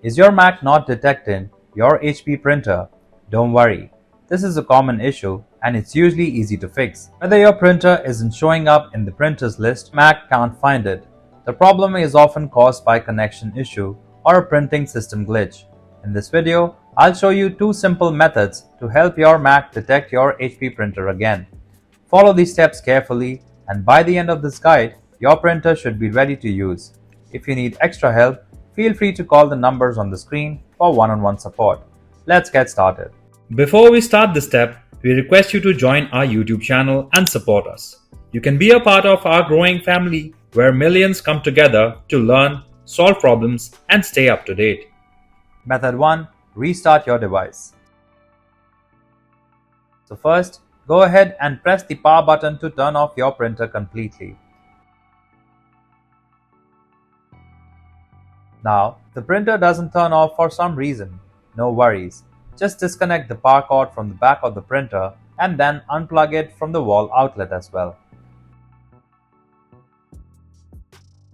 Is your Mac not detecting your HP printer? Don't worry. This is a common issue and it's usually easy to fix. Whether your printer isn't showing up in the printers list, Mac can't find it. The problem is often caused by connection issue or a printing system glitch. In this video, I'll show you two simple methods to help your Mac detect your HP printer again. Follow these steps carefully and by the end of this guide, your printer should be ready to use. If you need extra help, feel free to call the numbers on the screen for one-on-one support. Let's get started. Before we start this step, we request you to join our YouTube channel and support us. You can be a part of our growing family where millions come together to learn, solve problems, and stay up to date. Method 1. Restart your device. So first, go ahead and press the power button to turn off your printer completely. Now, the printer doesn't turn off for some reason. No worries. Just disconnect the power cord from the back of the printer and then unplug it from the wall outlet as well.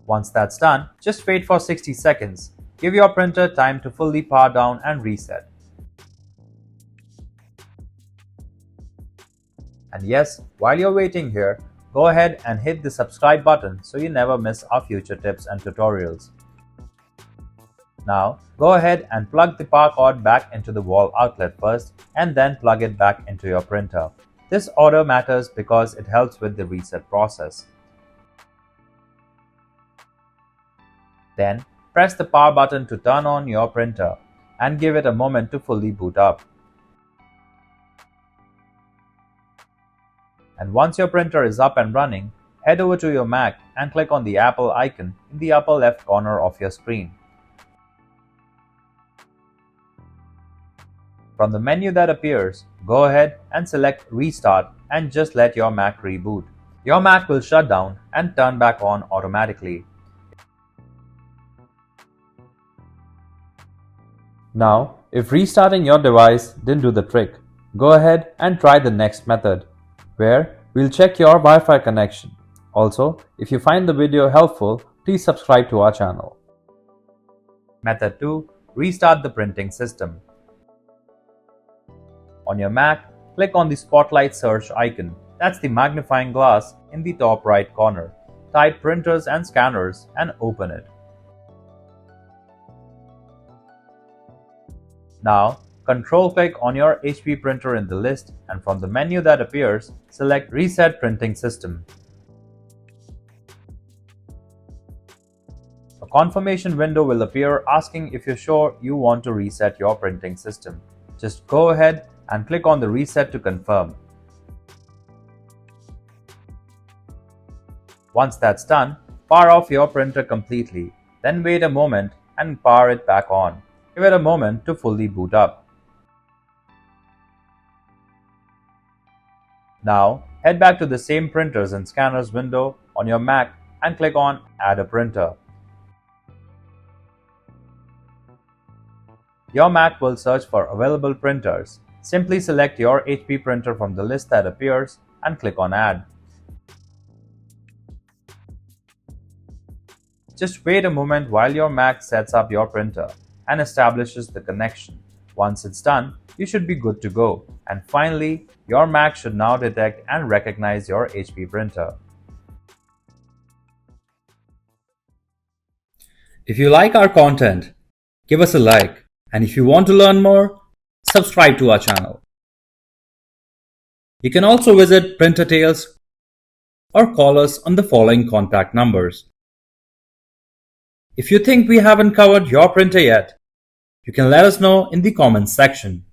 Once that's done, just wait for 60 seconds. Give your printer time to fully power down and reset. And yes, while you're waiting here, go ahead and hit the subscribe button so you never miss our future tips and tutorials. Now, go ahead and plug the power cord back into the wall outlet first and then plug it back into your printer. This order matters because it helps with the reset process. Then, press the power button to turn on your printer and give it a moment to fully boot up. And once your printer is up and running, head over to your Mac and click on the Apple icon in the upper left corner of your screen. From the menu that appears, go ahead and select Restart and just let your Mac reboot. Your Mac will shut down and turn back on automatically. Now, if restarting your device didn't do the trick, go ahead and try the next method, where we'll check your Wi-Fi connection. Also, if you find the video helpful, please subscribe to our channel. Method 2. Restart the printing system. On your Mac, click on the Spotlight search icon. That's the magnifying glass in the top right corner. Type printers and scanners and open it. Now, control-click on your HP printer in the list and from the menu that appears, select Reset Printing System. A confirmation window will appear asking if you're sure you want to reset your printing system. Just go ahead and click on the Reset to confirm. Once that's done, power off your printer completely. Then wait a moment and power it back on. Give it a moment to fully boot up. Now, head back to the same printers and scanners window on your Mac and click on Add a printer. Your Mac will search for available printers. Simply select your HP printer from the list that appears and click on Add. Just wait a moment while your Mac sets up your printer and establishes the connection. Once it's done, you should be good to go. And finally, your Mac should now detect and recognize your HP printer. If you like our content, give us a like. And if you want to learn more, subscribe to our channel. You can also visit Printer Tales or call us on the following contact numbers. If you think we haven't covered your printer yet, you can let us know in the comments section.